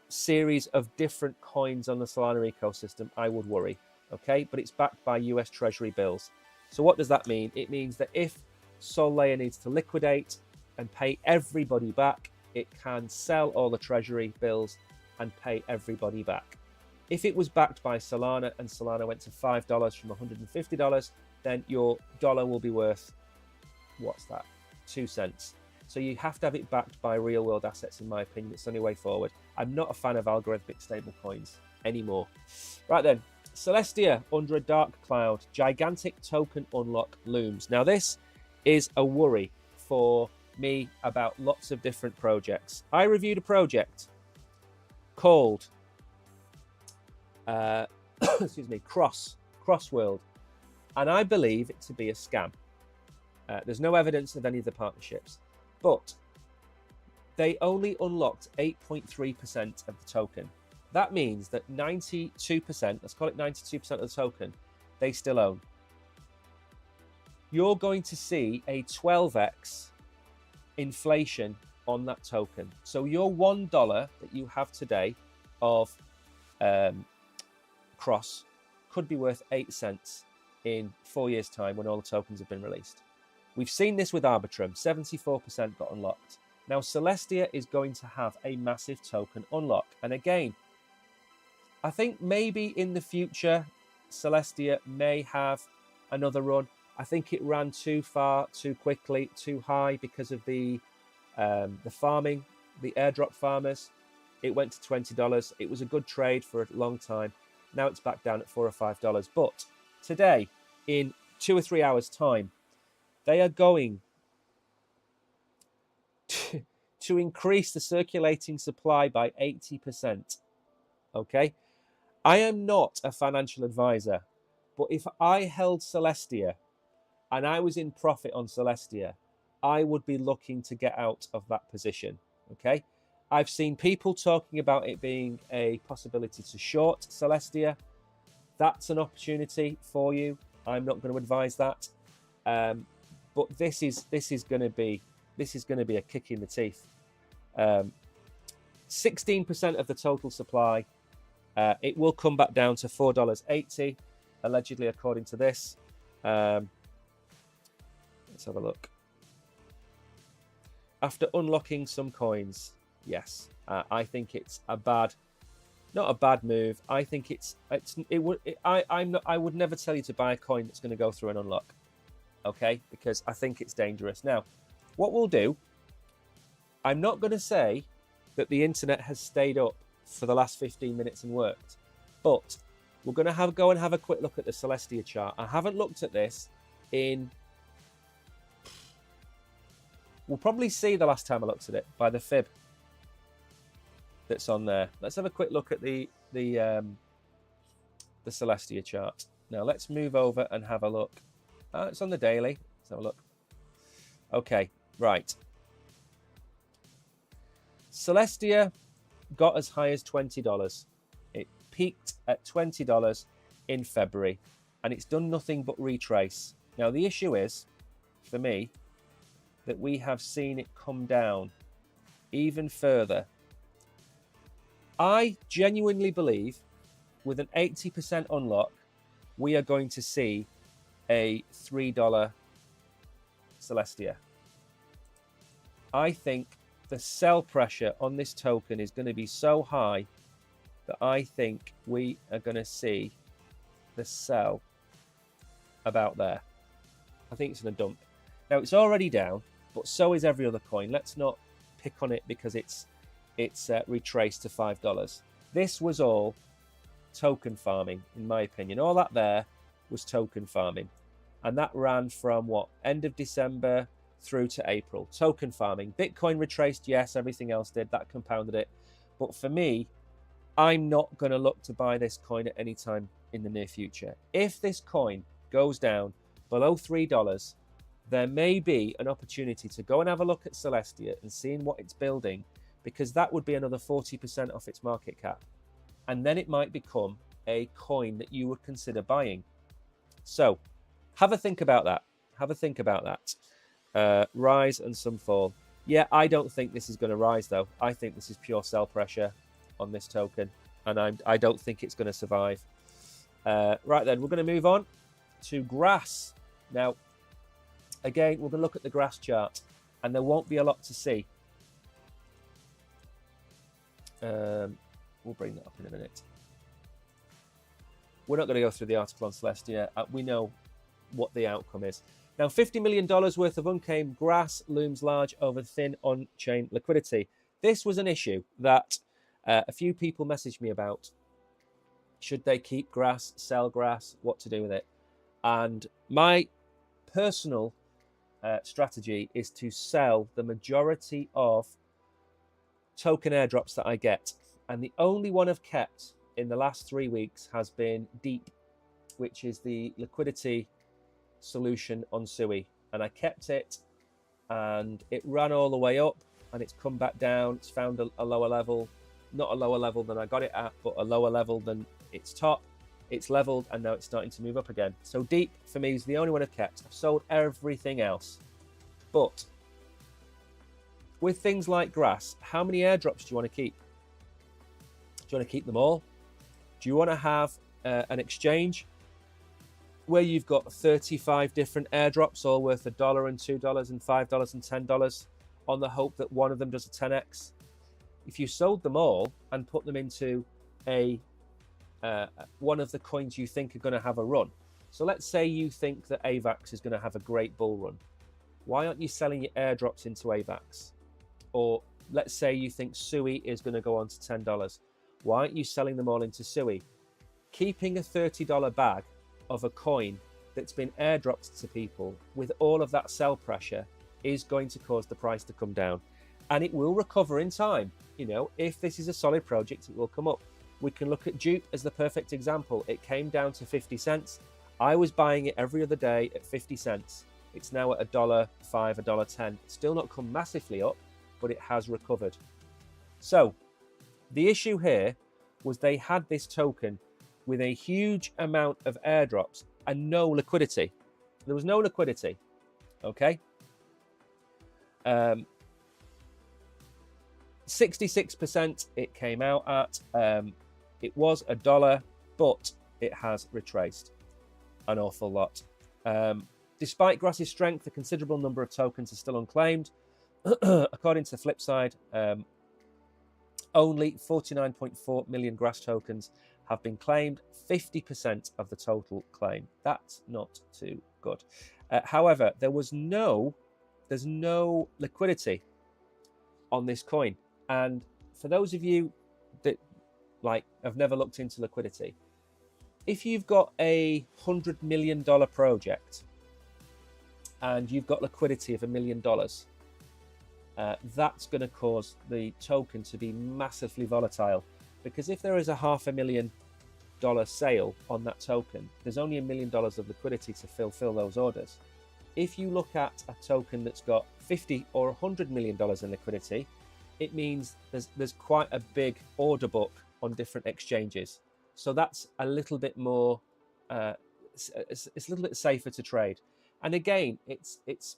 series of different coins on the Solana ecosystem, I would worry. Okay, but it's backed by US Treasury bills. So what does that mean? It means that if Sol Layer needs to liquidate and pay everybody back, it can sell all the Treasury bills and pay everybody back. If it was backed by Solana and Solana went to $5 from $150, then your dollar will be worth, what's that, 2 cents. So you have to have it backed by real world assets, in my opinion. It's the only way forward. I'm not a fan of algorithmic stable coins anymore. Right then, Celestia under a dark cloud, gigantic token unlock looms. Now this is a worry for me about lots of different projects. I reviewed a project called excuse me, Crossworld, and I believe it to be a scam. There's no evidence of any of the partnerships, but they only unlocked 8.3% of the token. That means that 92%, let's call it 92% of the token, they still own. You're going to see a 12x inflation on that token. So your $1 that you have today of Cross could be worth 8 cents in 4 years' time when all the tokens have been released. We've seen this with Arbitrum, 74% got unlocked. Now Celestia is going to have a massive token unlock. And again, I think maybe in the future, Celestia may have another run. I think it ran too far, too quickly, too high because of the farming, the airdrop farmers. It went to $20. It was a good trade for a long time. Now it's back down at $4 or $5. But today, in 2 or 3 hours' time, they are going to increase the circulating supply by 80%. Okay? I am not a financial advisor, but if I held Celestia and I was in profit on Celestia, I would be looking to get out of that position. Okay? I've seen people talking about it being a possibility to short Celestia. That's an opportunity for you. I'm not going to advise that. But this is going to be a kick in the teeth. 16% of the total supply. It will come back down to $4.80, allegedly, according to this. Let's have a look. After unlocking some coins, yes, I think it's not a bad move. I think I would never tell you to buy a coin that's going to go through an unlock. Okay, because I think it's dangerous. Now, what we'll do, I'm not going to say that the internet has stayed up for the last 15 minutes and worked, but we're going to go and have a quick look at the Celestia chart. I haven't looked at this in... We'll probably see the last time I looked at it by the fib that's on there. Let's have a quick look at the Celestia chart. Now let's move over and have a look. It's on the daily. Let's have a look. Okay, right. Celestia got as high as $20. It peaked at $20 in February, and it's done nothing but retrace. Now the issue is, for me, that we have seen it come down even further. I genuinely believe with an 80% unlock, we are going to see a $3 Celestia. I think the sell pressure on this token is going to be so high that I think we are going to see the sell about there. I think it's going to dump. Now it's already down, but so is every other coin. Let's not pick on it because it's retraced to $5. This was all token farming, in my opinion. All that there was token farming, and that ran from end of December through to April. Token farming. Bitcoin retraced, yes, everything else did. That compounded it. But for me, I'm not going to look to buy this coin at any time in the near future. If this coin goes down below $3, there may be an opportunity to go and have a look at Celestia and seeing what it's building, because that would be another 40% off its market cap. And then it might become a coin that you would consider buying. So have a think about that. Have a think about that. Rise and some fall. Yeah, I don't think this is going to rise, though. I think this is pure sell pressure on this token, and I don't think it's going to survive. Right then, we're going to move on to grass. Now, again, we're going to look at the grass chart, and there won't be a lot to see. We'll bring that up in a minute. We're not going to go through the article on Celestia. We know what the outcome is. Now, $50 million worth of unclaimed grass looms large over thin on-chain liquidity. This was an issue that a few people messaged me about. Should they keep grass, sell grass, what to do with it? And my personal strategy is to sell the majority of token airdrops that I get. And the only one I've kept in the last 3 weeks has been Deep, which is the liquidity solution on Sui. And I kept it, and it ran all the way up, and it's come back down. It's found a lower level, not a lower level than I got it at, but a lower level than its top. It's leveled, and now it's starting to move up again. So Deep, for me, is the only one I've kept. I've sold everything else. But with things like grass, how many airdrops do you want to keep? Do you want to keep them all? Do you want to have an exchange where you've got 35 different airdrops all worth $1 and $2 and $5 and $10 on the hope that one of them does a 10x? If you sold them all and put them into one of the coins you think are going to have a run. So let's say you think that AVAX is going to have a great bull run. Why aren't you selling your airdrops into AVAX? Or let's say you think Sui is going to go on to $10. Why aren't you selling them all into Sui? Keeping a $30 bag of a coin that's been airdropped to people with all of that sell pressure is going to cause the price to come down. And it will recover in time. You know, if this is a solid project, it will come up. We can look at Dupe as the perfect example. It came down to 50 cents. I was buying it every other day at 50 cents. It's now at $1.05, $1.10. It's still not come massively up, but it has recovered. So the issue here was they had this token with a huge amount of airdrops and no liquidity. There was no liquidity, okay? 66% it came out at. It was $1, but it has retraced an awful lot. Despite Grass's strength, a considerable number of tokens are still unclaimed. According to the flip side, only 49.4 million Grass tokens have been claimed, 50% of the total claim. That's not too good. However, there's no liquidity on this coin. And for those of you that have never looked into liquidity, if you've got a $100 million project and you've got liquidity of $1 million, that's going to cause the token to be massively volatile, because if there is a $500,000 sale on that token, there's only $1 million of liquidity to fulfill those orders. If you look at a token that's got 50 or $100 million in liquidity, it means there's quite a big order book on different exchanges. So that's a little bit more, it's a little bit safer to trade. And again, it's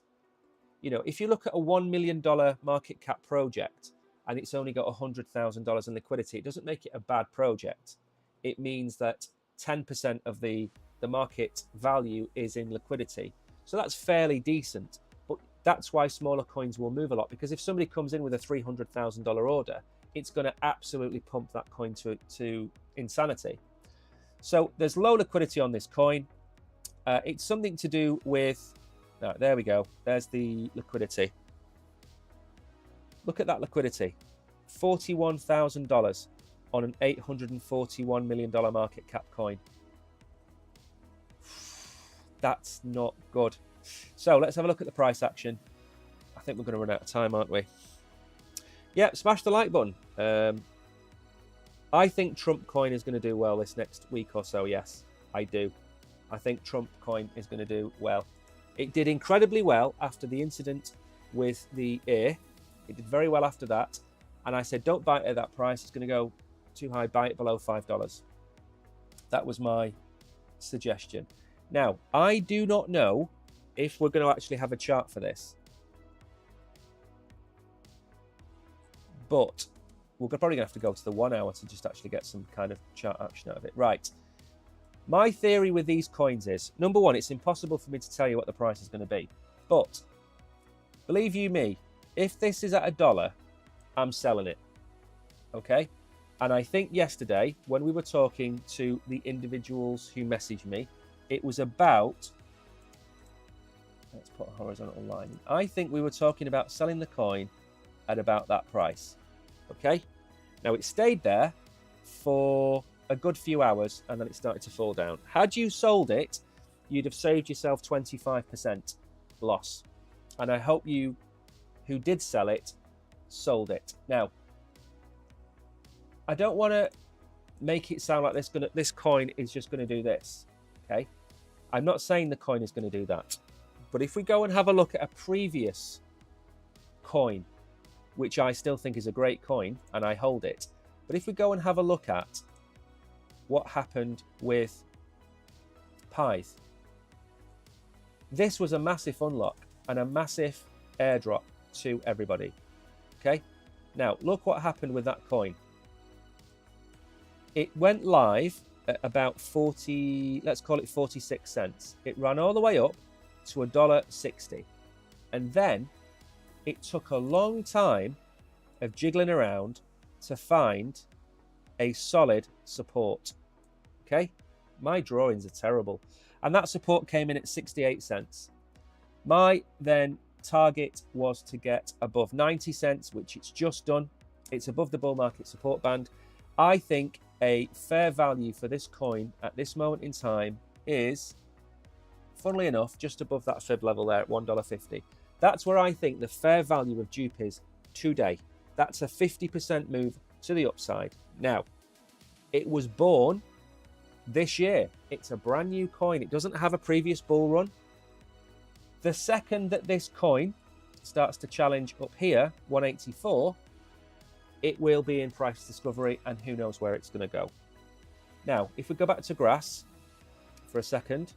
you know, if you look at a $1 million market cap project and it's only got $100,000 in liquidity, it doesn't make it a bad project. It means that 10% of the market value is in liquidity. So that's fairly decent. But that's why smaller coins will move a lot, because if somebody comes in with a $300,000 order, it's going to absolutely pump that coin to insanity. So there's low liquidity on this coin. It's something to do with, there we go. There's the liquidity. Look at that liquidity. $41,000 on an $841 million market cap coin. That's not good. So let's have a look at the price action. I think we're going to run out of time, aren't we? Yeah, smash the like button. I think Trump coin is going to do well this next week or so. Yes, I do. I think Trump coin is going to do well. It did incredibly well after the incident with the ear. It did very well after that. And I said, don't buy it at that price. It's going to go too high. Buy it below $5. That was my suggestion. Now, I do not know if we're going to actually have a chart for this, but we're probably going to have to go to the 1 hour to just actually get some kind of chart action out of it. Right. My theory with these coins is, number one, it's impossible for me to tell you what the price is going to be. But believe you me, if this is at $1, I'm selling it. Okay? And I think yesterday, when we were talking to the individuals who messaged me, it was about, let's put a horizontal line in. I think we were talking about selling the coin at about that price. Okay? Now, it stayed there for a good few hours and then it started to fall down. Had you sold it, you'd have saved yourself 25% loss. And I hope you, who did sell it, sold it. Now, I don't want to make it sound like this coin is just going to do this. Okay? I'm not saying the coin is going to do that. But if we go and have a look at a previous coin, which I still think is a great coin, and I hold it. But if we go and have a look at what happened with Pyth, this was a massive unlock and a massive airdrop to everybody. Okay? Now, look what happened with that coin. It went live at about 40, let's call it 46 cents. It ran all the way up to $1.60. And then it took a long time of jiggling around to find a solid support. Okay? My drawings are terrible. And that support came in at 68 cents. My then target was to get above 90 cents, which it's just done. It's above the bull market support band. I think a fair value for this coin at this moment in time is, funnily enough, just above that fib level there at $1.50. That's where I think the fair value of dupe is today. That's a 50% move to the upside. Now, it was born this year. It's a brand new coin. It doesn't have a previous bull run. The second that this coin starts to challenge up here, 184, it will be in price discovery and who knows where it's going to go. Now, if we go back to grass for a second,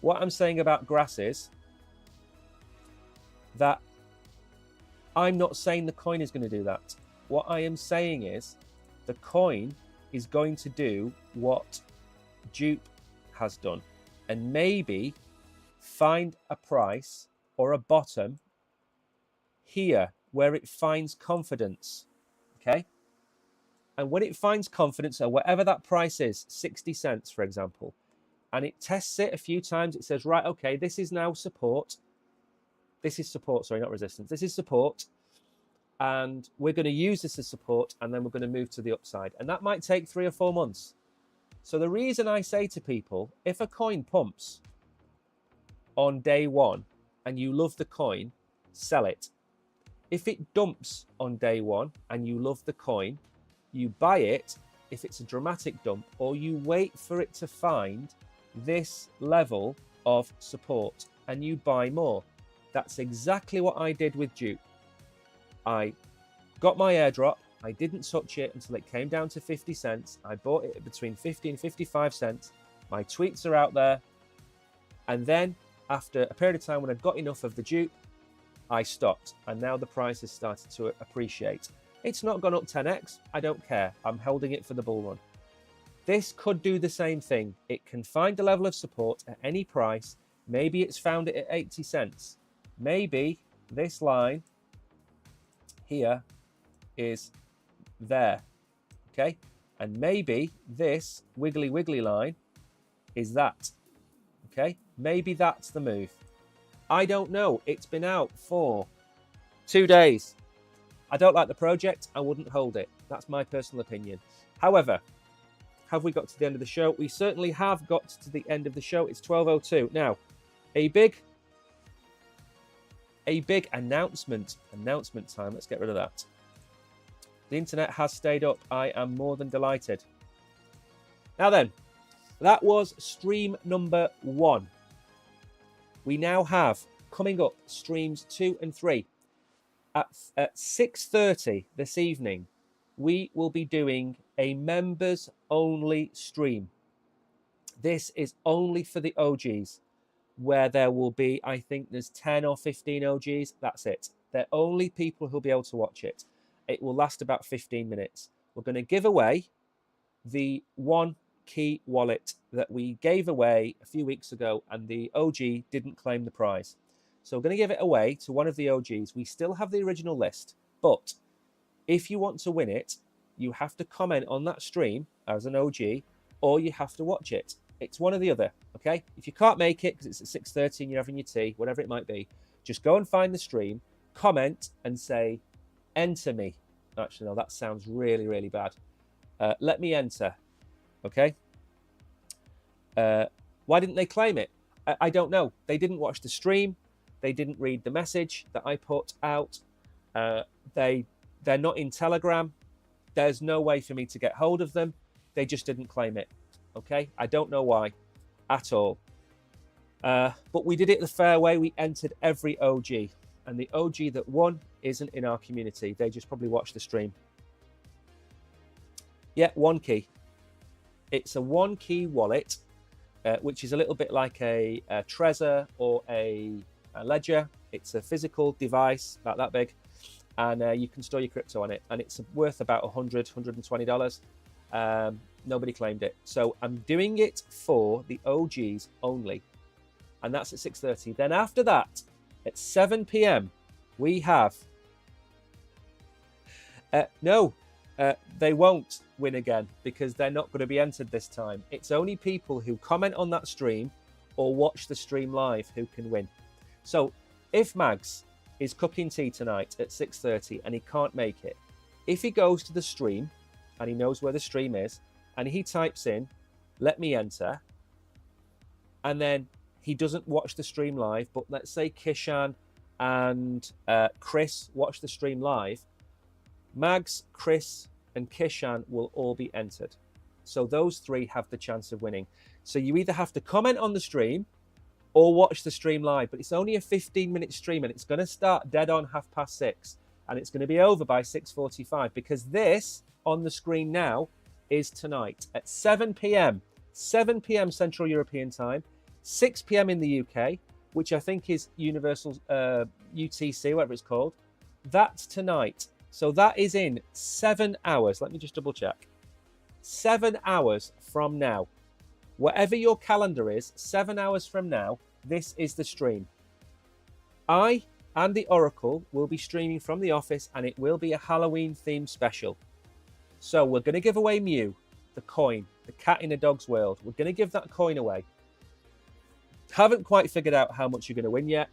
what I'm saying about grass is that I'm not saying the coin is going to do that. What I am saying is the coin is going to do what dupe has done and maybe find a price or a bottom here where it finds confidence. Okay? And when it finds confidence at whatever that price is, 60 cents, for example, and it tests it a few times, it says, right, okay, this is now support. This is support, sorry, not resistance. This is support. And we're going to use this as support, and then we're going to move to the upside. And that might take 3 or 4 months. So the reason I say to people, if a coin pumps on day one and you love the coin, sell it. If it dumps on day one and you love the coin, you buy it if it's a dramatic dump, or you wait for it to find this level of support and you buy more. That's exactly what I did with dupe. I got my airdrop. I didn't touch it until it came down to 50 cents. I bought it between 50 and 55 cents. My tweets are out there. And then after a period of time when I'd got enough of the dupe, I stopped. And now the price has started to appreciate. It's not gone up 10x. I don't care. I'm holding it for the bull run. This could do the same thing. It can find a level of support at any price. Maybe it's found it at 80 cents. Maybe this line here is there, okay? And maybe this wiggly line is that, okay? Maybe that's the move. I don't know. It's been out for 2 days. I don't like the project. I wouldn't hold it. That's my personal opinion. However, have we got to the end of the show? We certainly have got to the end of the show. It's 12:02. Now, a big announcement time. Let's get rid of that. The internet has stayed up. I am more than delighted. Now then, that was stream number 1. We now have coming up streams 2 and 3. At 6:30 this evening, we will be doing a members only stream. This is only for the OGs, where there will be, I think there's 10 or 15 OGs. That's it. They're only people who'll be able to watch it. It will last about 15 minutes. We're going to give away the one key wallet that we gave away a few weeks ago, and the OG didn't claim the prize. So we're going to give it away to one of the OGs. We still have the original list, but if you want to win it, you have to comment on that stream as an OG, or you have to watch it. It's one or the other, okay? If you can't make it because it's at 6:30 and you're having your tea, whatever it might be, just go and find the stream, comment and say, enter me. Actually, no, that sounds really, really bad. Let me enter, okay? Why didn't they claim it? I don't know. They didn't watch the stream. They didn't read the message that I put out. They're not in Telegram. There's no way for me to get hold of them. They just didn't claim it, okay? I don't know why at all. But we did it the fair way. We entered every OG. And the OG that won isn't in our community. They just probably watched the stream. Yeah, one key. It's a one key wallet, which is a little bit like a Trezor or a Ledger. It's a physical device about that big, and you can store your crypto on it, and it's worth about $100, $120. Nobody claimed it, so I'm doing it for the OGs only, and that's at 6:30. Then after that, at 7 p.m, we have they won't win again because they're not going to be entered this time. It's only people who comment on that stream or watch the stream live who can win. So if Mags is cooking tea tonight at 6:30 and he can't make it, if he goes to the stream and he knows where the stream is and he types in, let me enter, and then he doesn't watch the stream live, but let's say Kishan and Chris watch the stream live, Mags, Chris, and Kishan will all be entered. So those three have the chance of winning. So you either have to comment on the stream or watch the stream live, but it's only a 15-minute stream and it's going to start dead on 6:30 and it's going to be over by 6:45 because this on the screen now is tonight at 7 p.m. 7 p.m. Central European Time, 6 p.m. in the UK, which I think is Universal UTC, whatever it's called. That's tonight. So that is in 7 hours. Let me just double check. 7 hours from now. Whatever your calendar is, 7 hours from now, this is the stream. I and the Oracle will be streaming from the office, and it will be a Halloween themed special. So we're going to give away Mew, the coin, the cat in a dog's world. We're going to give that coin away. Haven't quite figured out how much you're going to win yet,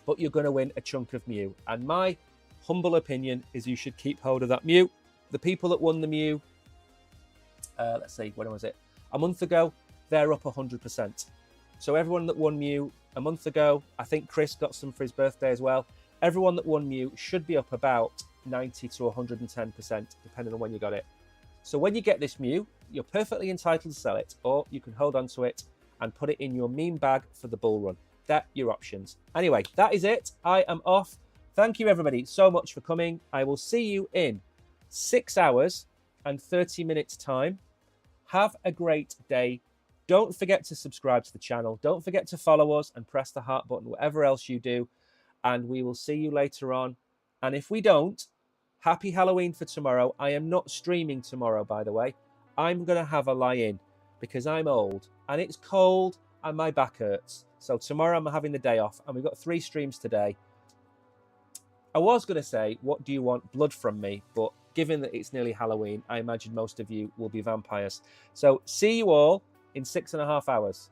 but you're going to win a chunk of Mew. And my humble opinion is you should keep hold of that Mew. The people that won the Mew, let's see, when was it? A month ago, they're up 100%. So everyone that won Mew a month ago, I think Chris got some for his birthday as well. Everyone that won Mew should be up about 90 to 110%, depending on when you got it. So when you get this Mew, you're perfectly entitled to sell it, or you can hold on to it and put it in your meme bag for the bull run. That's your options. Anyway, that is it. I am off. Thank you, everybody, so much for coming. I will see you in 6 hours and 30 minutes time. Have a great day. Don't forget to subscribe to the channel. Don't forget to follow us and press the heart button, whatever else you do. And we will see you later on. And if we don't, happy Halloween for tomorrow. I am not streaming tomorrow, by the way. I'm going to have a lie-in because I'm old and it's cold and my back hurts. So tomorrow I'm having the day off, and we've got 3 streams today. I was going to say, what do you want? Blood from me. But given that it's nearly Halloween, I imagine most of you will be vampires. So see you all in 6.5 hours.